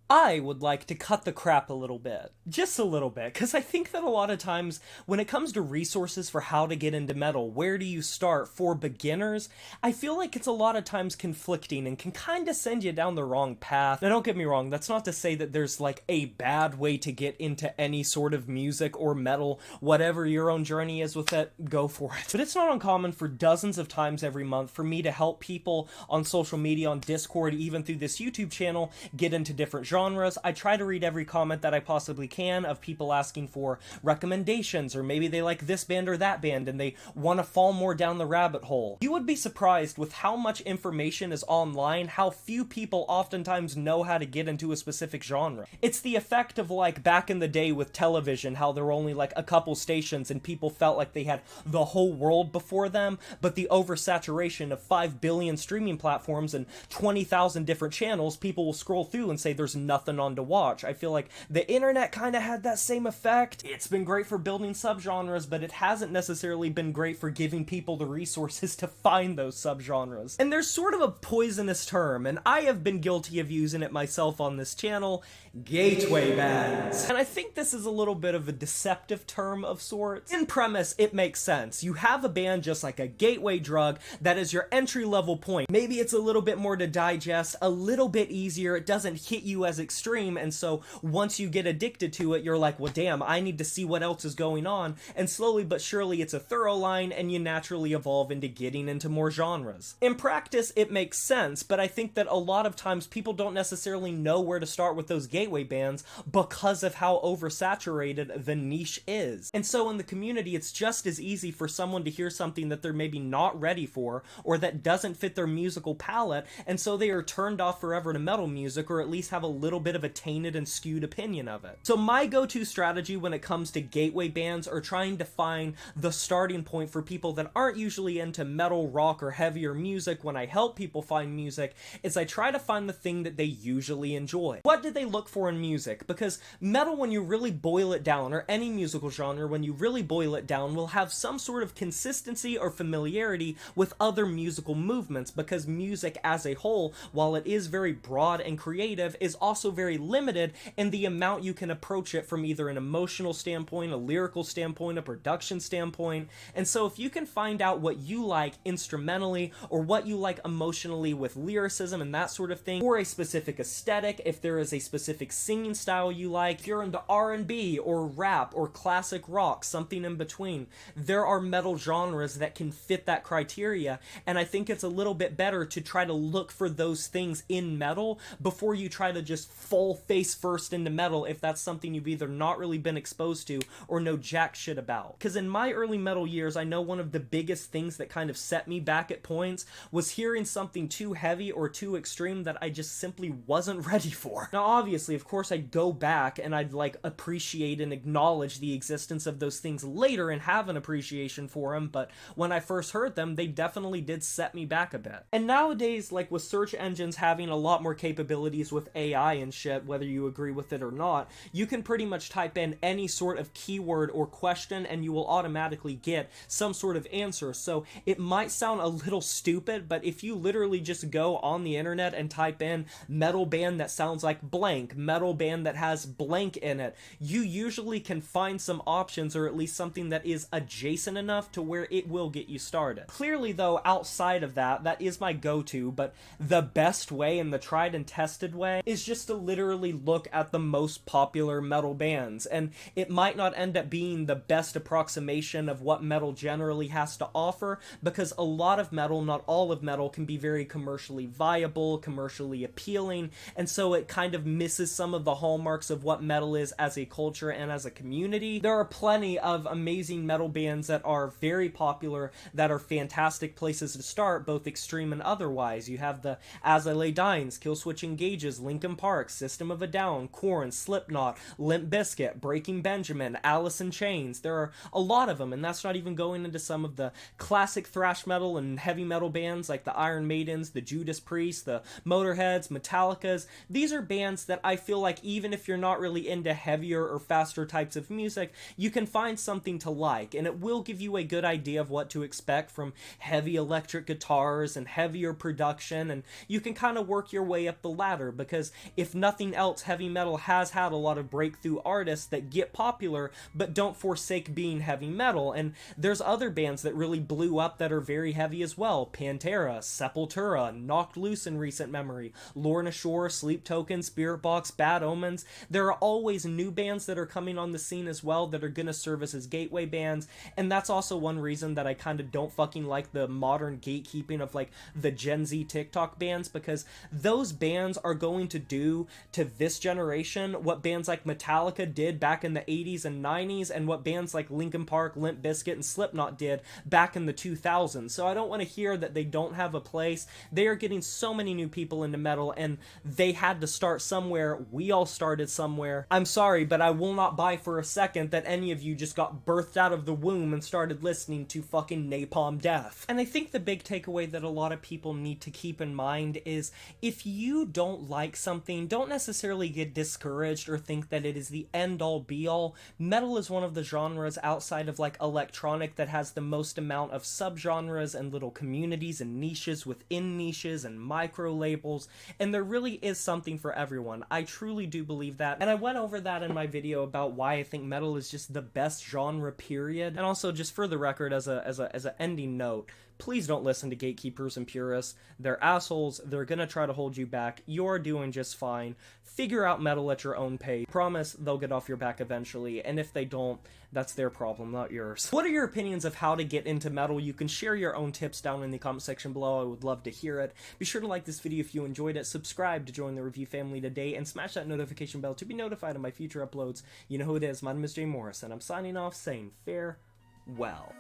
I would like to cut the crap a little bit. Just a little bit, because I think that a lot of times when it comes to resources for how to get into metal, where do you start for beginners? I feel like it's a lot of times conflicting and can kind of send you down the wrong path. Now, don't get me wrong, that's not to say that there's like a bad way to get into any sort of music or metal. Whatever your own journey is with it, go for it. But it's not uncommon for dozens of times every month for me to help people on social media, on Discord, even through this YouTube channel, get into different genres. I try to read every comment that I possibly can of people asking for recommendations, or maybe they like this band or that band and they want to fall more down the rabbit hole. You would be surprised with how much information is online, how few people oftentimes know how to get into a specific genre. It's the effect of like back in the day with television, how there were only like a couple stations and people felt like they had the whole world before them, but the oversaturation of 5 billion streaming platforms and 20,000 different channels, people will scroll through and say there's nothing on to watch. I feel like the internet kind of had that same effect. It's been great for building subgenres, but it hasn't necessarily been great for giving people the resources to find those subgenres. And there's sort of a poisonous term, and I have been guilty of using it myself on this channel: gateway bands. And I think this is a little bit of a deceptive term of sorts. In premise, it makes sense. You have a band just like a gateway drug that is your entry level point. Maybe it's a little bit more to digest, a little bit easier, it doesn't hit you as extreme, and so once you get addicted to it, you're like, well damn, I need to see what else is going on, and slowly but surely it's a thorough line and you naturally evolve into getting into more genres. In practice, it makes sense, but I think that a lot of times people don't necessarily know where to start with those gateway bands because of how oversaturated the niche is. And so in the community, it's just as easy for someone to hear something that they're maybe not ready for, or that doesn't fit their musical palette, and so they are turned off forever to metal music, or at least have a little bit of a tainted and skewed opinion of it. So my go-to strategy when it comes to gateway bands, or trying to find the starting point for people that aren't usually into metal, rock, or heavier music when I help people find music, is I try to find the thing that they usually enjoy. What do they look for in music? Because metal, when you really boil it down, or any musical genre, when you really boil it down, will have some sort of consistency or familiarity with other musical movements, because music as a whole, while it is very broad and creative, is also very limited in the amount you can approach it from either an emotional standpoint, a lyrical standpoint, a production standpoint. And so if you can find out what you like instrumentally, or what you like emotionally with lyricism and that sort of thing, or a specific aesthetic, if there is a specific singing style you like, if you're into R&B or rap or classic rock, something in between, there are metal genres that can fit that criteria, and I think it's a little bit better to try to look for those things in metal before you try to just fall face first into metal if that's something you've either not really been exposed to or know jack shit about. Because in my early metal years, I know one of the biggest things that kind of set me back at points was hearing something too heavy or too extreme that I just simply wasn't ready for. Now obviously, of course, I'd go back and I'd like appreciate and acknowledge the existence of those things later and have an appreciation for them, but when I first heard them, they definitely did set me back a bit. And nowadays, like with search engines having a lot more capabilities with AI and shit, whether you agree with it or not, you can pretty much type in any sort of keyword or question and you will automatically get some sort of answer. So it might sound a little stupid, but if you literally just go on the internet and type in metal band that sounds like blank, metal band that has blank in it, you usually can find some options, or at least something that is adjacent enough to where it will get you started. Clearly though, outside of that, that is my go-to, but the best way and the tried and tested way is just to literally look at the most popular metal bands, and it might not end up being the best approximation of what metal generally has to offer, because a lot of metal, not all of metal, can be very commercially viable, commercially appealing, and so it kind of misses some of the hallmarks of what metal is as a culture and as a community. There are plenty of amazing metal bands that are very popular, that are fantastic places to start, both extreme and otherwise. You have the As I Lay Dying's, Killswitch Engage's, Linkin Park, System of a Down, Korn, Slipknot, Limp Bizkit, Breaking Benjamin, Alice in Chains. There are a lot of them, and that's not even going into some of the classic thrash metal and heavy metal bands like the Iron Maidens, the Judas Priest, the Motorheads, Metallicas. These are bands that I feel like even if you're not really into heavier or faster types of music, you can find something to like, and it will give you a good idea of what to expect from heavy electric guitars and heavier production, and you can kind of work your way up the ladder, because if nothing else, heavy metal has had a lot of breakthrough artists that get popular but don't forsake being heavy metal, and there's other bands that really blew up that are very heavy as well. Pantera, Sepultura, Knocked Loose in recent memory, Lorna Shore, Sleep Token, Spirit Box, Bad Omens. There are always new bands that are coming on the scene as well that are gonna serve as gateway bands, and that's also one reason that I kind of don't fucking like the modern gatekeeping of like the Gen Z TikTok bands, because those bands are going to do to this generation what bands like Metallica did back in the 80s and 90s, and what bands like Linkin Park, Limp Bizkit, and Slipknot did back in the 2000s. So I don't want to hear that they don't have a place. They are getting so many new people into metal, and they had to start somewhere. We all started somewhere. I'm sorry, but I will not buy for a second that any of you just got birthed out of the womb and started listening to fucking Napalm Death. And I think the big takeaway that a lot of people need to keep in mind is, if you don't like something, don't necessarily get discouraged or think that it is the end-all be-all. Metal is one of the genres outside of like electronic that has the most amount of subgenres and little communities and niches within niches and micro labels, and there really is something for everyone. I truly do believe that, and I went over that in my video about why I think metal is just the best genre, period. And also, just for the record, as a ending note, please don't listen to gatekeepers and purists. They're assholes. They're gonna try to hold you back. You're doing just fine. Figure out metal at your own pace. Promise they'll get off your back eventually, and if they don't, that's their problem, not yours. What are your opinions of how to get into metal? You can share your own tips down in the comment section below. I would love to hear it. Be sure to like this video if you enjoyed it, subscribe to join the review family today, and smash that notification bell to be notified of my future uploads. You know who it is. My name is Jay Morris, and I'm signing off saying farewell.